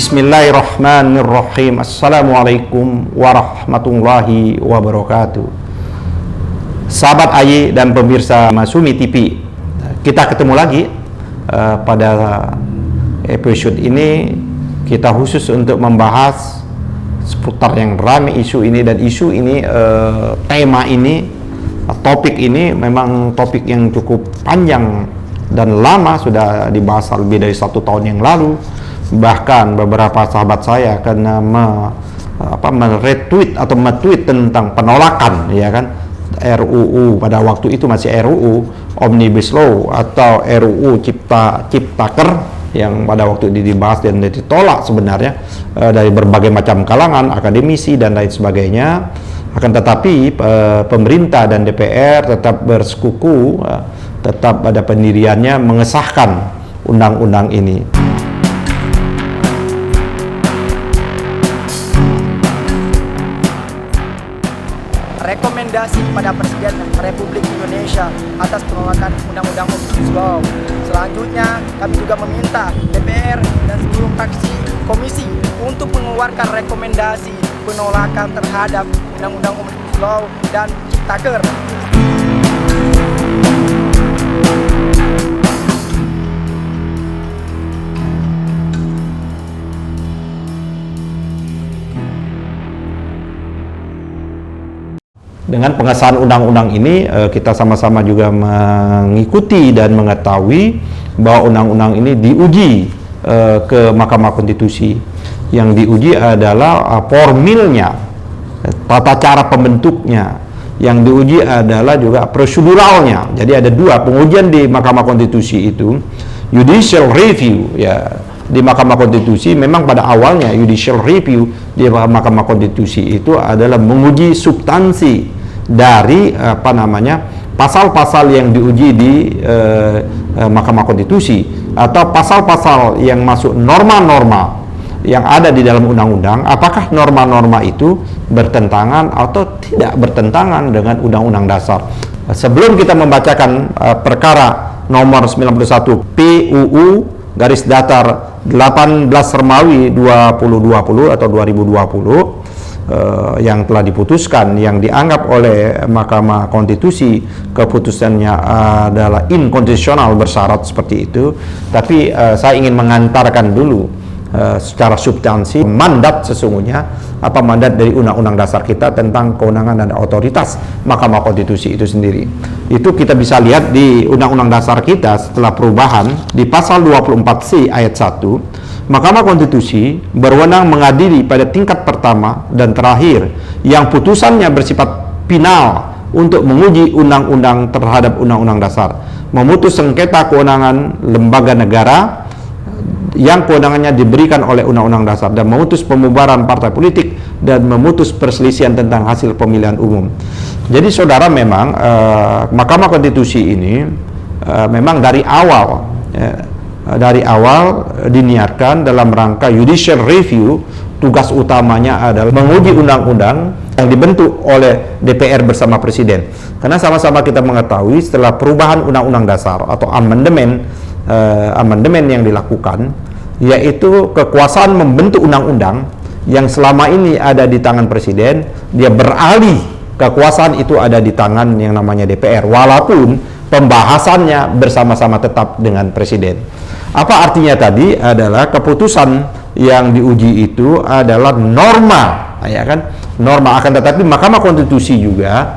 Bismillahirrahmanirrahim. Assalamualaikum warahmatullahi wabarakatuh. Sahabat AY dan pemirsa Masumi TV, kita ketemu lagi pada episode ini. Kita khusus untuk membahas seputar yang ramai isu ini, dan isu ini, tema ini, topik ini memang topik yang cukup panjang dan lama, sudah dibahas lebih dari 1 tahun yang lalu. Bahkan beberapa sahabat saya kena retweet atau metweet tentang penolakan, ya kan, RUU, pada waktu itu masih RUU Omnibus Law atau RUU Ciptaker, yang pada waktu itu dibahas dan ditolak sebenarnya dari berbagai macam kalangan, akademisi dan lain sebagainya. Akan tetapi pemerintah dan DPR tetap bersekuku, tetap pada pendiriannya mengesahkan undang-undang ini. Rekomendasi kepada Presiden Republik Indonesia atas penolakan Undang-Undang Omnibus Law. Selanjutnya, kami juga meminta DPR dan seluruh fraksi komisi untuk mengeluarkan rekomendasi penolakan terhadap Undang-Undang Omnibus Law dan Ciptaker. Dengan pengesahan undang-undang ini, kita sama-sama juga mengikuti dan mengetahui bahwa undang-undang ini diuji ke Mahkamah Konstitusi. Yang diuji adalah formilnya, tata cara pembentuknya. Yang diuji adalah juga proseduralnya. Jadi ada 2 pengujian di Mahkamah Konstitusi itu. Judicial review, ya, di Mahkamah Konstitusi memang pada awalnya judicial review di Mahkamah Konstitusi itu adalah menguji substansi dari pasal-pasal yang diuji di Mahkamah Konstitusi, atau pasal-pasal yang masuk norma-norma yang ada di dalam undang-undang, apakah norma-norma itu bertentangan atau tidak bertentangan dengan Undang-Undang Dasar. Sebelum kita membacakan perkara nomor 91 PUU garis datar 18 Romawi 2020 atau 2020 yang telah diputuskan, yang dianggap oleh Mahkamah Konstitusi keputusannya adalah inkonstitusional bersyarat seperti itu. Tapi saya ingin mengantarkan dulu secara substansi mandat sesungguhnya, apa mandat dari Undang-Undang Dasar kita tentang kewenangan dan otoritas Mahkamah Konstitusi itu sendiri. Itu kita bisa lihat di Undang-Undang Dasar kita setelah perubahan di pasal 24C ayat 1. Mahkamah Konstitusi berwenang mengadili pada tingkat pertama dan terakhir yang putusannya bersifat final untuk menguji undang-undang terhadap Undang-Undang Dasar, memutus sengketa kewenangan lembaga negara yang kewenangannya diberikan oleh Undang-Undang Dasar, dan memutus pembubaran partai politik dan memutus perselisihan tentang hasil pemilihan umum. Jadi saudara, memang Mahkamah Konstitusi ini memang dari awal diniatkan dalam rangka judicial review. Tugas utamanya adalah menguji undang-undang yang dibentuk oleh DPR bersama Presiden. Karena sama-sama kita mengetahui setelah perubahan Undang-Undang Dasar atau amandemen yang dilakukan, yaitu kekuasaan membentuk undang-undang yang selama ini ada di tangan Presiden, dia beralih, kekuasaan itu ada di tangan yang namanya DPR, walaupun pembahasannya bersama-sama tetap dengan Presiden. Apa artinya tadi? Adalah keputusan yang diuji itu adalah norma, ya kan, norma. Akan tetapi Mahkamah Konstitusi juga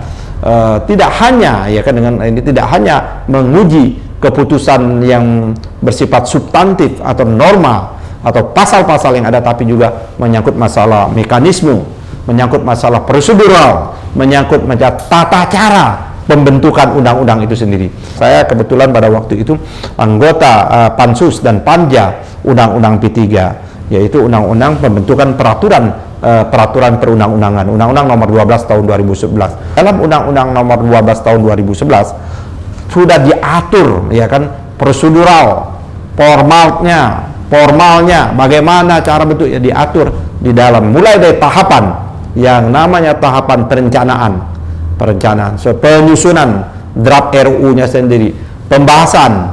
tidak hanya, ya kan, dengan ini tidak hanya menguji keputusan yang bersifat substantif atau norma atau pasal-pasal yang ada, tapi juga menyangkut masalah mekanisme, menyangkut masalah prosedural, menyangkut masalah tata cara pembentukan undang-undang itu sendiri. Saya kebetulan pada waktu itu anggota Pansus dan Panja Undang-Undang P3, yaitu Undang-Undang Pembentukan Peraturan Perundang-undangan, Undang-Undang Nomor 12 Tahun 2011. Dalam Undang-Undang Nomor 12 Tahun 2011 sudah diatur, ya kan, prosedural, formalnya, bagaimana cara bentuknya diatur di dalam, mulai dari tahapan yang namanya tahapan perencanaan, penyusunan draft RUU-nya sendiri, pembahasan,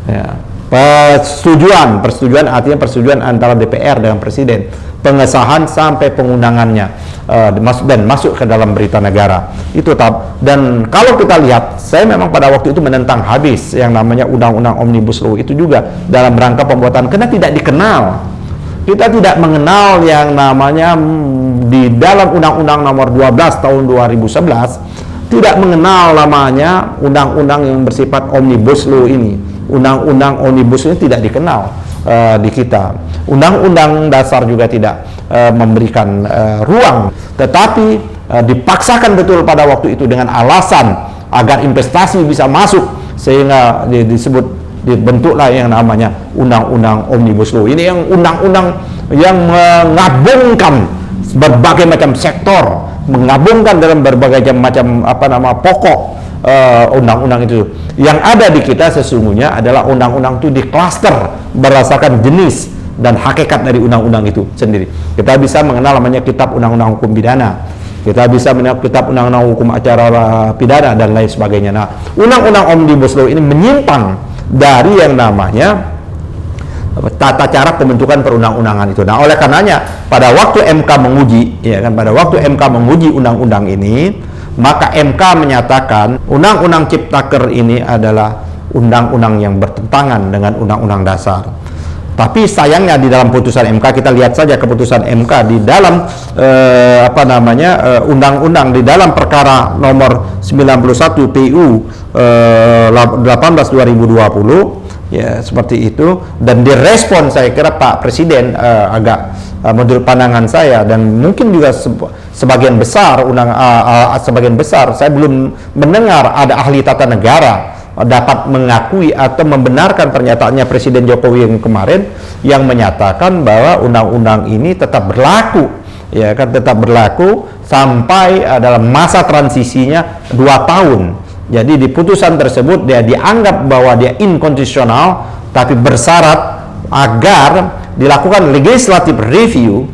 ya, Persetujuan artinya persetujuan antara DPR dengan Presiden, pengesahan sampai pengundangannya dan masuk ke dalam berita negara itu tetap. Dan kalau kita lihat, saya memang pada waktu itu menentang habis yang namanya Undang-Undang Omnibus Law itu juga dalam rangka pembuatan, karena tidak dikenal. Kita tidak mengenal yang namanya di dalam Undang-Undang Nomor 12 tahun 2011 tidak mengenal namanya undang-undang yang bersifat Omnibus Law ini. Undang-undang Omnibus ini tidak dikenal di kita. Undang-undang dasar juga tidak memberikan ruang, tetapi dipaksakan betul pada waktu itu dengan alasan agar investasi bisa masuk, sehingga dibentuklah yang namanya Undang-Undang Omnibus Law. Ini yang undang-undang yang mengabungkan berbagai macam sektor, mengabungkan dalam berbagai macam pokok undang-undang itu. Yang ada di kita sesungguhnya adalah undang-undang itu diklaster berdasarkan jenis dan hakikat dari undang-undang itu sendiri. Kita bisa mengenal namanya Kitab Undang-Undang Hukum Pidana, kita bisa mengenal Kitab Undang-Undang Hukum Acara Pidana dan lain sebagainya. Nah, Undang-Undang Omnibus Law ini menyimpang dari yang namanya tata cara pembentukan perundang-undangan itu. Nah, oleh karenanya pada waktu MK menguji, ya kan, pada waktu MK menguji undang-undang ini, maka MK menyatakan Undang-Undang Ciptaker ini adalah undang-undang yang bertentangan dengan Undang-Undang Dasar. Tapi sayangnya di dalam putusan MK, kita lihat saja keputusan MK di dalam undang-undang di dalam perkara nomor 91 PU 18/2020, ya seperti itu. Dan direspon saya kira Pak Presiden agak menurut pandangan saya, dan mungkin juga sebagian besar saya belum mendengar ada ahli tata negara dapat mengakui atau membenarkan pernyataannya Presiden Jokowi yang kemarin yang menyatakan bahwa undang-undang ini tetap berlaku, ya kan, tetap berlaku sampai dalam masa transisinya 2 tahun. Jadi di putusan tersebut dia dianggap bahwa dia inkonstitusional, tapi bersyarat agar dilakukan legislative review,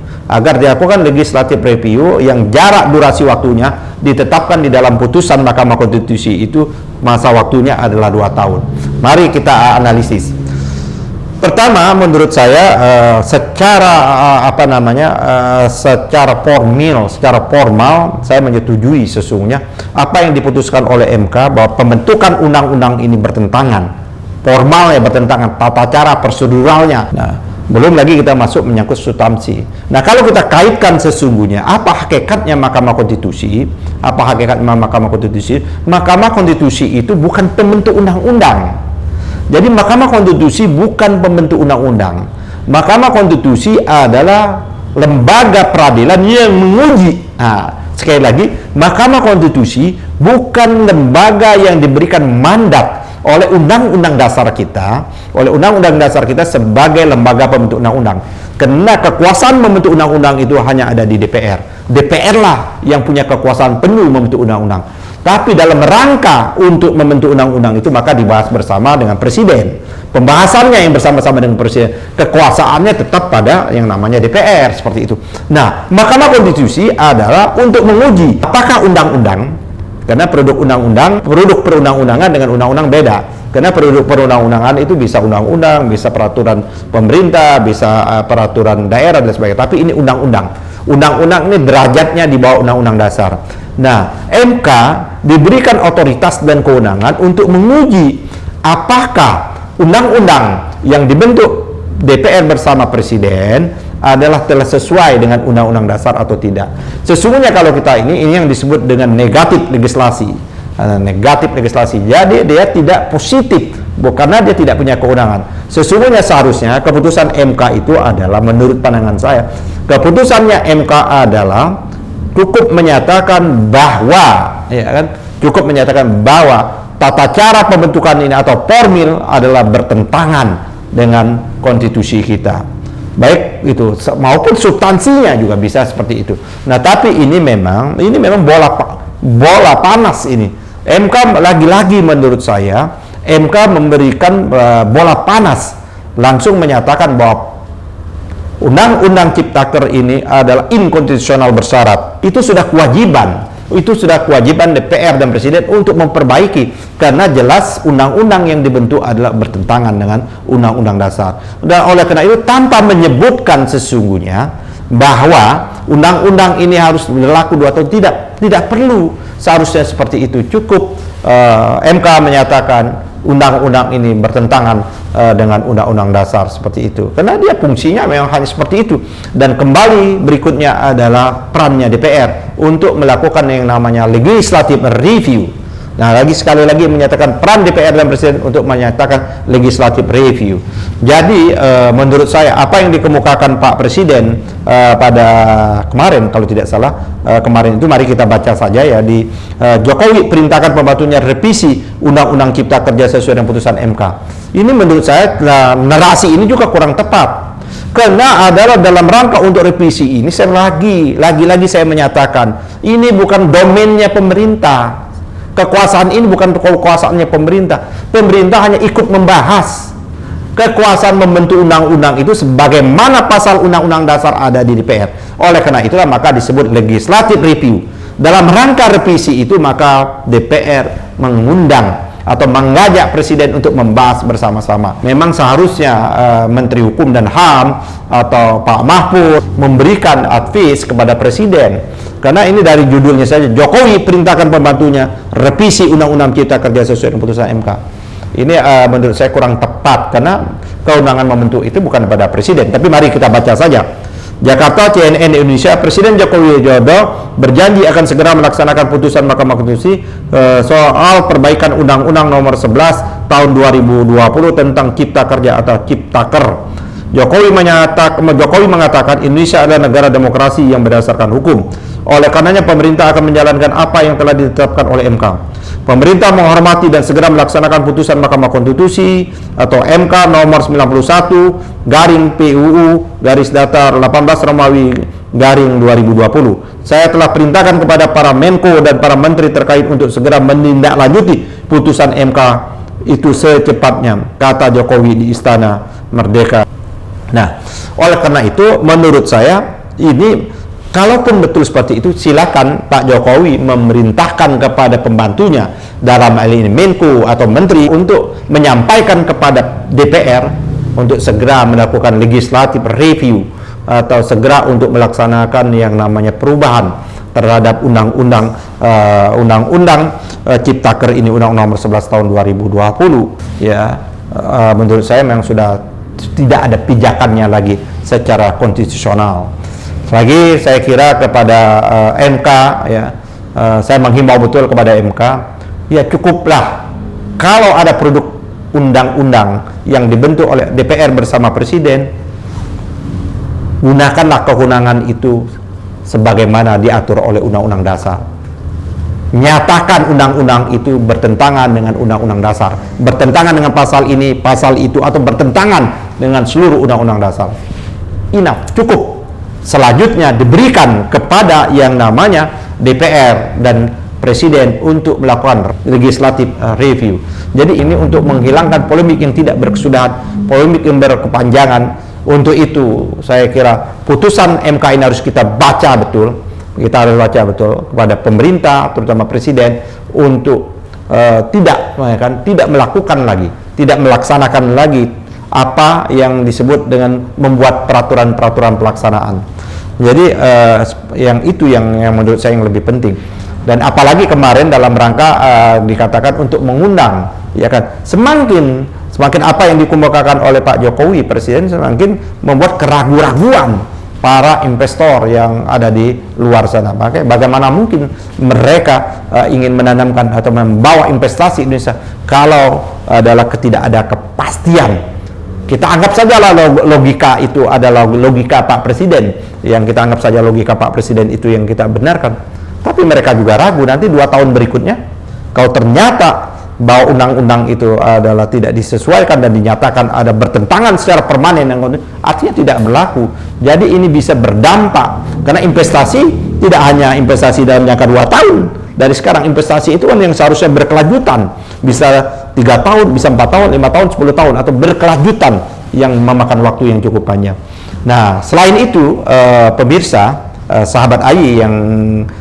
yang jarak durasi waktunya ditetapkan di dalam putusan Mahkamah Konstitusi itu, masa waktunya adalah 2 tahun. Mari kita analisis. Pertama, menurut saya secara formal saya menyetujui sesungguhnya apa yang diputuskan oleh MK, bahwa pembentukan undang-undang ini bertentangan, formalnya bertentangan, tata cara proseduralnya. Nah, belum lagi kita masuk menyangkut substansi. Nah, kalau kita kaitkan sesungguhnya apa hakikatnya Mahkamah Konstitusi, Mahkamah Konstitusi itu bukan pembentuk undang-undang. Jadi Mahkamah Konstitusi bukan pembentuk undang-undang. Mahkamah Konstitusi adalah lembaga peradilan yang menguji. Nah, sekali lagi, Mahkamah Konstitusi bukan lembaga yang diberikan mandat oleh Undang-Undang Dasar kita, sebagai lembaga pembentuk undang-undang. Karena kekuasaan membentuk undang-undang itu hanya ada di DPR. DPR lah yang punya kekuasaan penuh membentuk undang-undang. Tapi dalam rangka untuk membentuk undang-undang itu maka dibahas bersama dengan Presiden. Pembahasannya yang bersama-sama dengan Presiden. Kekuasaannya tetap pada yang namanya DPR, seperti itu. Nah, Mahkamah Konstitusi adalah untuk menguji apakah undang-undang, karena produk perundang-undangan dengan undang-undang beda. Karena produk perundang-undangan itu bisa undang-undang, bisa peraturan pemerintah, bisa peraturan daerah dan sebagainya. Tapi ini undang-undang. Undang-undang ini derajatnya di bawah undang-undang dasar. Nah, MK diberikan otoritas dan kewenangan untuk menguji apakah undang-undang yang dibentuk DPR bersama Presiden adalah telah sesuai dengan undang-undang dasar atau tidak. Sesungguhnya kalau kita ini yang disebut dengan negatif legislasi. Jadi dia tidak positif, karena dia tidak punya kewenangan. Sesungguhnya seharusnya keputusan MK itu adalah, menurut pandangan saya, keputusannya MK adalah cukup menyatakan bahwa, tata cara pembentukan ini atau formil adalah bertentangan dengan konstitusi kita. Baik itu maupun substansinya juga bisa seperti itu. Nah, tapi ini memang bola panas ini. MK lagi-lagi menurut saya MK memberikan bola panas, langsung menyatakan bahwa Undang-Undang Ciptaker ini adalah inkonstitusional bersyarat. Itu sudah kewajiban Itu sudah kewajiban DPR dan Presiden untuk memperbaiki, karena jelas undang-undang yang dibentuk adalah bertentangan dengan Undang-Undang Dasar. Dan oleh karena itu, tanpa menyebutkan sesungguhnya bahwa undang-undang ini harus berlaku 2 tahun, tidak perlu seharusnya seperti itu. Cukup MK menyatakan undang-undang ini bertentangan dengan Undang-Undang Dasar seperti itu, karena dia fungsinya memang hanya seperti itu. Dan kembali berikutnya adalah perannya DPR untuk melakukan yang namanya legislative review. Nah, sekali lagi menyatakan peran DPR dan Presiden untuk menyatakan legislative review. Jadi menurut saya apa yang dikemukakan Pak Presiden pada kemarin, kalau tidak salah kemarin itu, mari kita baca saja ya, di Jokowi perintahkan pembantunya revisi Undang-Undang Cipta Kerja sesuai dengan putusan MK. Ini menurut saya narasi ini juga kurang tepat, karena adalah dalam rangka untuk revisi ini. Saya lagi-lagi saya menyatakan ini bukan domainnya pemerintah. Kekuasaan ini bukan kekuasaannya pemerintah. Pemerintah hanya ikut membahas. Kekuasaan membentuk undang-undang itu sebagaimana pasal Undang-Undang Dasar ada di DPR. Oleh karena itulah maka disebut legislative review. Dalam rangka revisi itu maka DPR mengundang atau mengajak Presiden untuk membahas bersama-sama. Memang seharusnya Menteri Hukum dan HAM atau Pak Mahfud memberikan advice kepada Presiden, karena ini dari judulnya saja, Jokowi perintahkan pembantunya revisi Undang-Undang Cipta Kerja sesuai dengan putusan MK. Ini menurut saya kurang tepat, karena kewenangan membentuk itu bukan pada Presiden. Tapi mari kita baca saja. Jakarta, CNN Indonesia, Presiden Joko Widodo berjanji akan segera melaksanakan putusan Mahkamah Konstitusi soal perbaikan Undang-Undang Nomor 11 Tahun 2020 tentang Cipta Kerja atau Ciptaker. Jokowi mengatakan Indonesia adalah negara demokrasi yang berdasarkan hukum. Oleh karenanya pemerintah akan menjalankan apa yang telah ditetapkan oleh MK. Pemerintah menghormati dan segera melaksanakan putusan Mahkamah Konstitusi atau MK nomor 91 garing PUU garis datar 18 Romawi garing 2020. Saya telah perintahkan kepada para Menko dan para menteri terkait untuk segera menindaklanjuti putusan MK itu secepatnya, kata Jokowi di Istana Merdeka. Nah, oleh karena itu menurut saya ini, kalaupun betul seperti itu, silakan Pak Jokowi memerintahkan kepada pembantunya, dalam hal ini Menko atau Menteri, untuk menyampaikan kepada DPR untuk segera melakukan legislative review atau segera untuk melaksanakan yang namanya perubahan terhadap undang-undang Ciptaker ini, Undang-Undang Nomor 11 Tahun 2020. Ya, menurut saya memang sudah tidak ada pijakannya lagi secara konstitusional. Lagi saya kira kepada MK ya, saya menghimbau betul kepada MK, ya cukuplah kalau ada produk undang-undang yang dibentuk oleh DPR bersama Presiden, gunakanlah kewenangan itu sebagaimana diatur oleh Undang-Undang Dasar. Nyatakan undang-undang itu bertentangan dengan Undang-Undang Dasar, bertentangan dengan pasal ini, pasal itu, atau bertentangan dengan seluruh Undang-Undang Dasar. Enough, cukup. Selanjutnya diberikan kepada yang namanya DPR dan Presiden untuk melakukan legislative review. Jadi ini untuk menghilangkan polemik yang tidak berkesudahan, polemik yang berkepanjangan. Untuk itu saya kira putusan MK ini harus kita baca betul. Kita harus baca betul kepada pemerintah, terutama Presiden, untuk tidak melakukan lagi, tidak melaksanakan lagi apa yang disebut dengan membuat peraturan-peraturan pelaksanaan. Jadi yang itu yang menurut saya yang lebih penting. Dan apalagi kemarin dalam rangka dikatakan untuk mengundang, ya kan, semakin apa yang dikemukakan oleh Pak Jokowi Presiden, semakin membuat keraguan-raguan para investor yang ada di luar sana. Makanya bagaimana mungkin mereka ingin menanamkan atau membawa investasi Indonesia kalau adalah tidak ada kepastian. Kita anggap sajalah logika itu adalah logika Pak Presiden, yang kita anggap saja logika Pak Presiden itu yang kita benarkan. Tapi mereka juga ragu nanti 2 tahun berikutnya, kalau ternyata bahwa undang-undang itu adalah tidak disesuaikan dan dinyatakan ada bertentangan secara permanen, yang artinya tidak berlaku. Jadi ini bisa berdampak, karena investasi tidak hanya investasi dalam jangka 2 tahun. Dari sekarang investasi itu kan yang seharusnya berkelanjutan, bisa 3 tahun, bisa 4 tahun, 5 tahun, 10 tahun, atau berkelanjutan yang memakan waktu yang cukup panjang. Nah, selain itu pemirsa, sahabat AY yang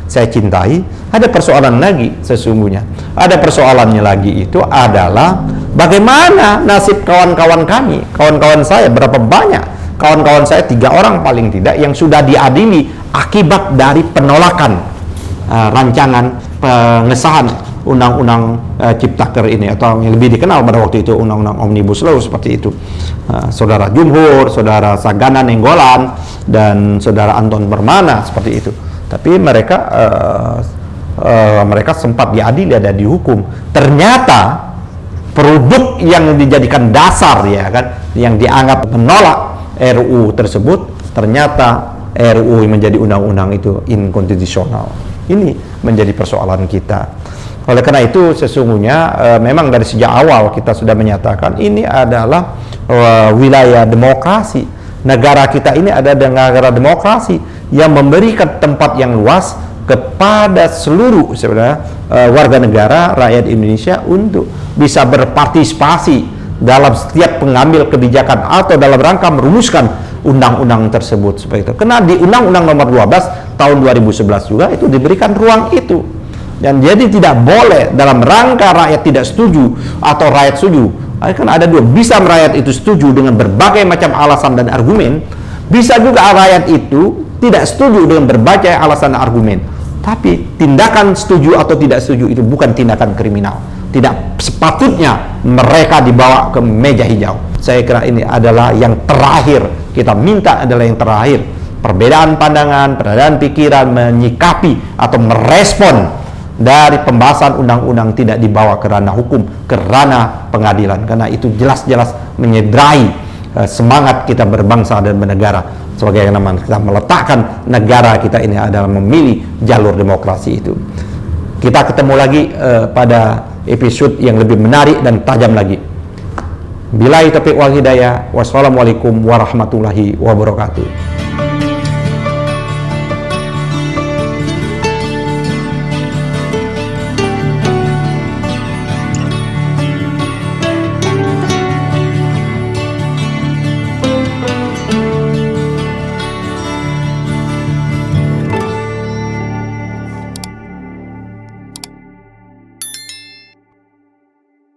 saya cintai, ada persoalan lagi sesungguhnya. Ada persoalannya lagi itu adalah bagaimana nasib kawan-kawan kami, kawan-kawan saya, berapa banyak kawan-kawan saya, 3 orang paling tidak, yang sudah diadili akibat dari penolakan rancangan pengesahan undang-undang Ciptaker ini, atau yang lebih dikenal pada waktu itu undang-undang Omnibus Law seperti itu. Saudara Jumhur, saudara Sagana Nenggolan, dan saudara Anton Permana seperti itu. Tapi mereka mereka sempat diadili, ada dihukum. Ternyata produk yang dijadikan dasar, ya kan, yang dianggap menolak RUU tersebut, ternyata RUU menjadi undang-undang itu inkonstitusional. Ini menjadi persoalan kita. Oleh karena itu sesungguhnya memang dari sejak awal kita sudah menyatakan ini adalah wilayah demokrasi. Negara kita ini ada negara demokrasi yang memberikan tempat yang luas kepada seluruh sebenarnya warga negara, rakyat Indonesia untuk bisa berpartisipasi dalam setiap pengambil kebijakan atau dalam rangka merumuskan undang-undang tersebut seperti itu. Karena di Undang-Undang Nomor 12 tahun 2011 juga itu diberikan ruang itu. Dan jadi tidak boleh dalam rangka rakyat tidak setuju atau rakyat setuju. Kan ada dua, bisa rakyat itu setuju dengan berbagai macam alasan dan argumen, bisa juga rakyat itu tidak setuju dengan berbagai alasan dan argumen. Tapi tindakan setuju atau tidak setuju itu bukan tindakan kriminal. Tidak sepatutnya mereka dibawa ke meja hijau. Saya kira ini adalah yang terakhir. Kita minta adalah yang terakhir. Perbedaan pandangan, perbedaan pikiran, menyikapi atau merespon dari pembahasan undang-undang tidak dibawa ke ranah hukum, ke ranah pengadilan, karena itu jelas-jelas menyedrai semangat kita berbangsa dan bernegara. Sebagai yang namanya kita meletakkan negara kita ini adalah memilih jalur demokrasi itu. Kita ketemu lagi pada episode yang lebih menarik dan tajam lagi. Billahi taufiq wal hidayah. Wassalamualaikum warahmatullahi wabarakatuh.